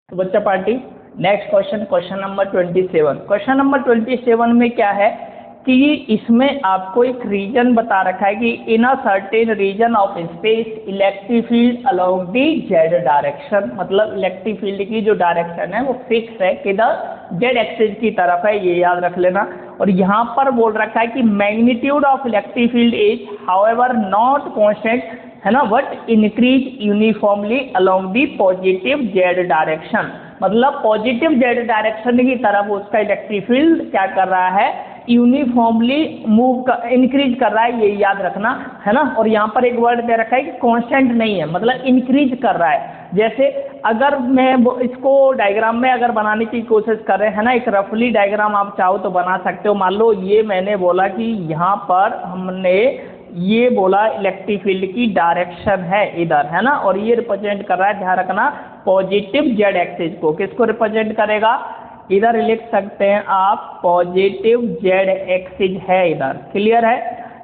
तो बच्चा party next question number 27। Question number 27 में क्या है कि इसमें आपको एक रीजन बता रखा है कि in a certain region of space electric field along the Z direction, मतलब इलेक्ट्रिक फील्ड की जो डायरेक्शन है वो फिक्स है किधर, जेड एक्सिस की तरफ है, ये याद रख लेना। और यहाँ पर बोल रखा है कि magnitude of electric field is however not constant, है ना, but increase uniformly along the positive Z direction, मतलब पॉजिटिव जेड डायरेक्शन की तरफ उसका इलेक्ट्रिक फील्ड क्या कर रहा है, यूनिफॉर्मली इंक्रीज कर रहा है, ये याद रखना, है ना। और यहाँ पर एक वर्ड दे रखा है कि कांस्टेंट नहीं है, मतलब इंक्रीज कर रहा है। जैसे अगर मैं इसको डायग्राम में अगर बनाने की कोशिश कर रहे हैं ना, एक रफली डायग्राम आप चाहो तो बना सकते हो। मान लो ये मैंने बोला कि यहाँ पर हमने ये बोला इलेक्ट्रिक फील्ड की डायरेक्शन है इधर, है ना, और ये रिप्रेजेंट कर रहा है, ध्यान रखना, पॉजिटिव जेड एक्सिस को। किसको रिप्रेजेंट करेगा, इधर लिख सकते हैं आप पॉजिटिव जेड एक्सिस है इधर, क्लियर है।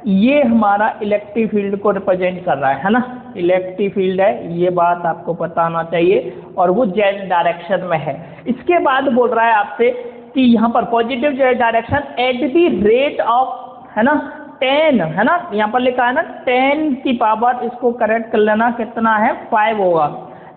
ये हमारा इलेक्ट्रिक फील्ड को रिप्रेजेंट कर रहा है ना, इलेक्ट्रिक फील्ड है, ये बात आपको पता होना चाहिए, और वो जेड डायरेक्शन में है। इसके बाद बोल रहा है आपसे कि यहाँ पर positive Z direction at the rate of, है ना, 10, है ना, यहाँ पर लिखा है ना 10 की पावर, इसको करेक्ट कर लेना, कितना है 5 होगा,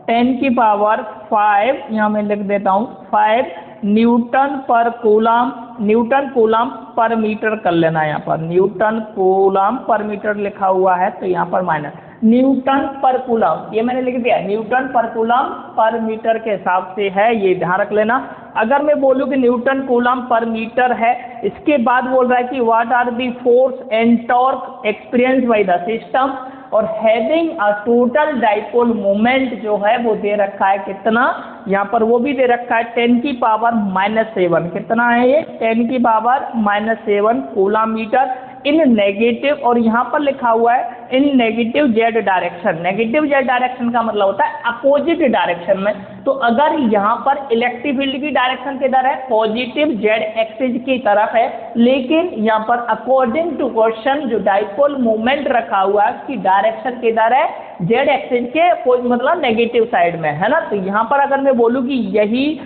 10 की पावर 5, यहाँ मैं लिख देता हूँ 5 न्यूटन पर कूलम, न्यूटन कूलम पर मीटर कर लेना, यहाँ पर न्यूटन कूलम पर मीटर लिखा हुआ है तो यहाँ पर माइनस न्यूटन पर कूलम, ये मैंने लिख दिया, न्यूटन पर कूलम पर मीटर के हिसाब से है, ये ध्यान रख लेना। अगर मैं बोलूँ कि न्यूटन कूलम पर मीटर है, इसके बाद बोल रहा है कि what are the force and torque experience by the system, और having a total dipole moment जो है वो दे रखा है कितना, यहाँ पर वो भी दे रखा है 10 की पावर -7, कितना है ये 10 की power -7 coulomb metre in negative, और यहाँ पर लिखा हुआ है in negative Z direction. Negative Z direction का मतलब होता है अपोजिट डायरेक्शन में। तो अगर यहाँ पर इलेक्ट्रिक फील्ड की डायरेक्शन किधर है, पॉजिटिव जेड एक्सिस की तरफ है, लेकिन यहाँ पर अकॉर्डिंग टू क्वेश्चन जो डाइपोल मोमेंट रखा हुआ है उसकी डायरेक्शन किधर है, जेड एक्सिस के मतलब नेगेटिव साइड में, है ना। तो यहाँ पर अगर मैं बोलूँ कि यही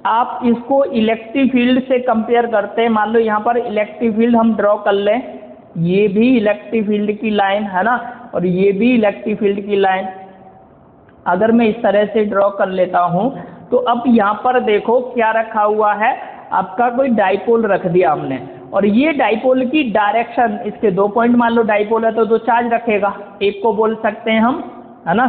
आप इसको इलेक्ट्रिक फील्ड से कंपेयर करते हैं, मान लो यहाँ पर इलेक्ट्रिक फील्ड हम ड्रॉ कर लें, ये भी इलेक्ट्रिक फील्ड की लाइन है ना, और ये भी इलेक्ट्रिक फील्ड की लाइन, अगर मैं इस तरह से ड्रॉ कर लेता हूँ तो अब यहाँ पर देखो क्या रखा हुआ है, आपका कोई डाइपोल रख दिया हमने, और ये डाइपोल की डायरेक्शन, इसके 2 पॉइंट मान लो डाइपोल है तो 2 चार्ज रखेगा, एक को बोल सकते हैं हम, है ना,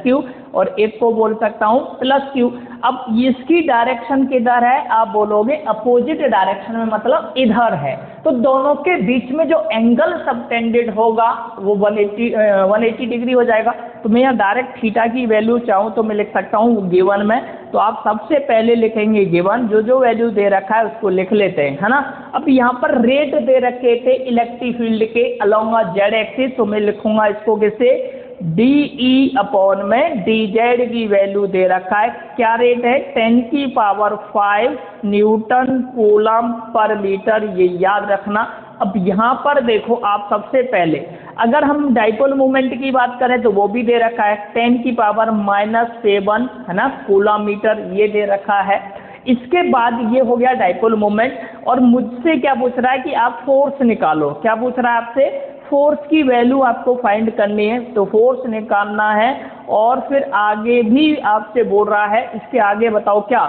-q, और एक को बोल सकता हूँ +q। अब इसकी डायरेक्शन किधर है, आप बोलोगे अपोजिट डायरेक्शन में, मतलब इधर है, तो दोनों के बीच में जो एंगल सबटेंडेड होगा वो 180 डिग्री हो जाएगा। तो मैं यहाँ डायरेक्ट थीटा की वैल्यू चाहूँ तो मैं लिख सकता हूँ गिवन में, तो आप सबसे पहले लिखेंगे गिवन, जो वैल्यू दे रखा है उसको लिख लेते हैं, है ना। अब यहाँ पर रेट दे रखे थे इलेक्ट्रिक फील्ड के अलोंग जेड एक्सिस, तो मैं लिखूंगा इसको कैसे, DE अपॉन में dz की वैल्यू दे रखा है, क्या रेट है 10 की पावर 5 न्यूटन कूलम पर मीटर, ये याद रखना। अब यहाँ पर देखो आप सबसे पहले अगर हम डाइपोल मोमेंट की बात करें तो वो भी दे रखा है 10 की पावर -7, है ना, कूलम मीटर, ये दे रखा है। इसके बाद ये हो गया डाइपोल मोमेंट, और मुझसे क्या पूछ रहा है कि आप फोर्स निकालो, क्या पूछ रहा है आपसे, फोर्स की वैल्यू आपको फाइंड करनी है, तो फोर्स निकालना है, और फिर आगे भी आपसे बोल रहा है, इसके आगे बताओ क्या,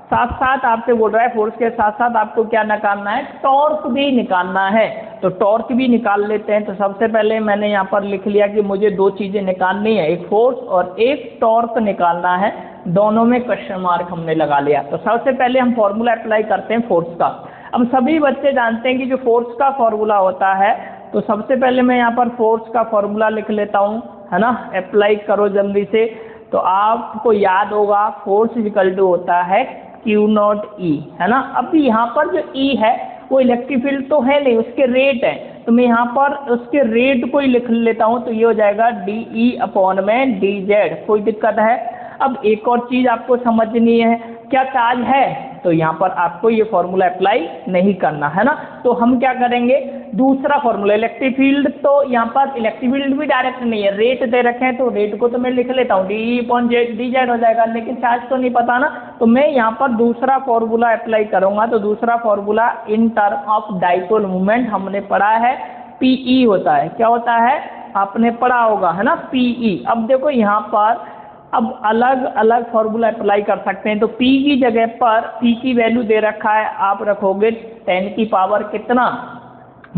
साथ साथ आपसे बोल रहा है फोर्स के साथ साथ आपको क्या निकालना है, टॉर्क भी निकालना है, तो टॉर्क भी निकाल लेते हैं। तो सबसे पहले मैंने यहाँ पर लिख लिया कि मुझे 2 चीज़ें निकालनी है, एक फोर्स और एक टॉर्क निकालना है, दोनों में क्वेश्चन मार्क हमने लगा लिया। तो सबसे पहले हम फॉर्मूला अप्लाई करते हैं फोर्स का। अब सभी बच्चे जानते हैं कि जो फोर्स का फॉर्मूला होता है, तो सबसे पहले मैं यहाँ पर फोर्स का फॉर्मूला लिख लेता हूँ, है ना, अप्लाई करो जल्दी से। तो आपको याद होगा फोर्स इक्वल टू होता है Q0E, है ना। अब यहाँ पर जो E है वो इलेक्ट्रिक फील्ड तो है नहीं, उसके रेट है, तो मैं यहाँ पर उसके रेट को ही लिख लेता हूँ, तो ये हो जाएगा DE अपॉन में dz, कोई दिक्कत है। अब एक और चीज़ आपको समझनी है, क्या चार्ज है, तो यहाँ पर आपको ये फॉर्मूला अप्लाई नहीं करना, है ना। तो हम क्या करेंगे, दूसरा फॉर्मूला इलेक्ट्रिक फील्ड, तो यहाँ पर इलेक्ट्रिक फील्ड भी डायरेक्ट नहीं है, रेट दे रखे हैं तो रेट को तो मैं लिख लेता हूँ DE/dy हो जाएगा, लेकिन चार्ज तो नहीं पता ना, तो मैं यहाँ पर दूसरा फॉर्मूला अप्लाई करूँगा। तो दूसरा formula in term of dipole moment हमने पढ़ा है PE होता है, क्या होता है आपने पढ़ा होगा है ना PE। अब देखो यहाँ पर अब अलग अलग फॉर्मूला अप्लाई कर सकते हैं। तो P की जगह पर P की वैल्यू दे रखा है, आप रखोगे 10 की पावर कितना,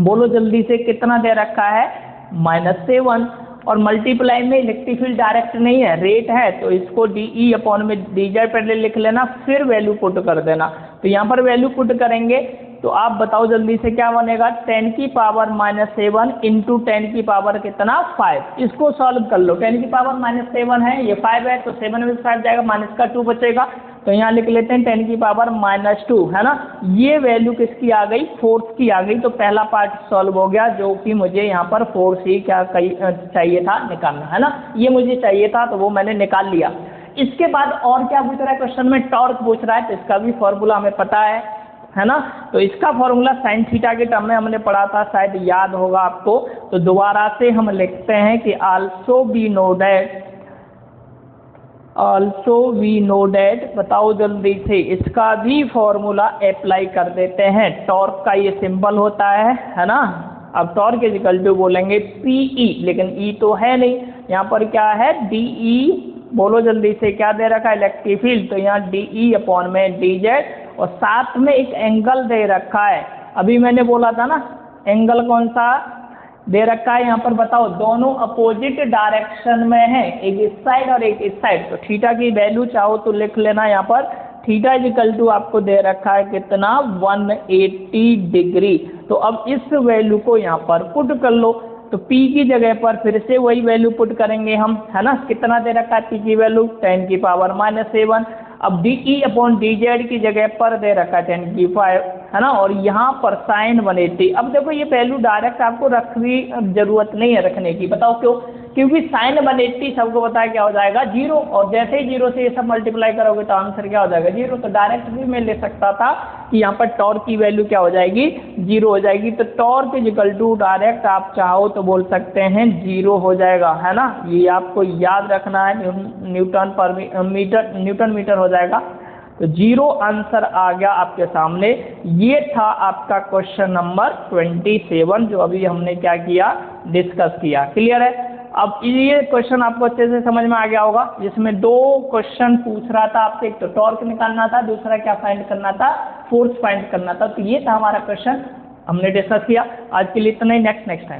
बोलो जल्दी से कितना दे रखा है -7, और मल्टीप्लाई में इलेक्ट्रिक फील्ड डायरेक्ट नहीं है, रेट है, तो इसको DE/dz पहले लिख लेना, फिर वैल्यू पुट कर देना। तो यहाँ पर वैल्यू पुट करेंगे तो आप बताओ जल्दी से क्या बनेगा, 10 की पावर -7 इंटू 10 की पावर कितना 5। इसको सॉल्व कर लो, 10 की पावर -7 है, ये 5 है, तो 7 में 5 जाएगा, माइनस का 2 बचेगा, तो यहाँ लिख लेते हैं 10 की पावर -2 है ना। ये वैल्यू किसकी आ गई, फोर्स की आ गई। तो पहला पार्ट सॉल्व हो गया, जो कि मुझे यहाँ पर फोर्स ही क्या चाहिए था निकालना है ना, ये मुझे चाहिए था तो वो मैंने निकाल लिया। इसके बाद और क्या पूछ रहा है क्वेश्चन में, टॉर्क पूछ रहा है, तो इसका भी फॉर्मूला हमें पता है ना। तो इसका फॉर्मूला साइन थीटा के टर्म में हमने पढ़ा था, शायद याद होगा आपको। तो दोबारा से हम लिखते हैं कि आल्सो वी नो दैट, बताओ जल्दी से, इसका भी फॉर्मूला अप्लाई कर देते हैं। टॉर्क का ये सिंबल होता है ना। अब टॉर्क इक्वल टू बोलेंगे PE, लेकिन E तो है नहीं, यहाँ पर क्या है DE, बोलो जल्दी से क्या दे रखा है इलेक्ट्रिक फील्ड, तो यहाँ DE/dz, और साथ में एक एंगल दे रखा है। अभी मैंने बोला था ना एंगल कौन सा दे रखा है, यहाँ पर बताओ, दोनों अपोजिट डायरेक्शन में है, एक इस साइड और एक इस साइड। तो थीटा की वैल्यू चाहो तो लिख लेना, यहाँ पर थीटा इक्वल टू आपको दे रखा है कितना 180 डिग्री। तो अब इस वैल्यू को यहाँ पर पुट कर लो, तो P की जगह पर फिर से वही वैल्यू पुट करेंगे हम है ना। कितना दे रखा है P की वैल्यू 10 की पावर -7। अब DE/dz की जगह पर दे रखा है 10 की 5 है ना, और यहाँ पर साइन 180। अब देखो ये वैल्यू डायरेक्ट आपको रखनी जरूरत नहीं है रखने की, बताओ क्यों, क्योंकि साइन 180 सबको पता है क्या हो जाएगा 0, और जैसे ही 0 से ये सब मल्टीप्लाई करोगे तो आंसर क्या हो जाएगा 0। तो डायरेक्ट भी मैं ले सकता था कि यहाँ पर टॉर्क की वैल्यू क्या हो जाएगी 0 हो जाएगी। तो टॉर्क इक्वल टू डायरेक्ट आप चाहो तो बोल सकते हैं 0 हो जाएगा है ना। ये आपको याद रखना है, न्यूटन मीटर हो जाएगा। तो 0 आंसर आ गया आपके सामने। ये था आपका क्वेश्चन नंबर 27, जो अभी हमने क्या किया डिस्कस किया। क्लियर है। अब ये क्वेश्चन आपको अच्छे से समझ में आ गया होगा, जिसमें 2 क्वेश्चन पूछ रहा था आपसे, एक तो टॉर्क निकालना था, दूसरा क्या फाइंड करना था, फोर्स फाइंड करना था। तो ये था हमारा क्वेश्चन, हमने डिस्कस किया। आज के लिए इतना ही, नेक्स्ट टाइम।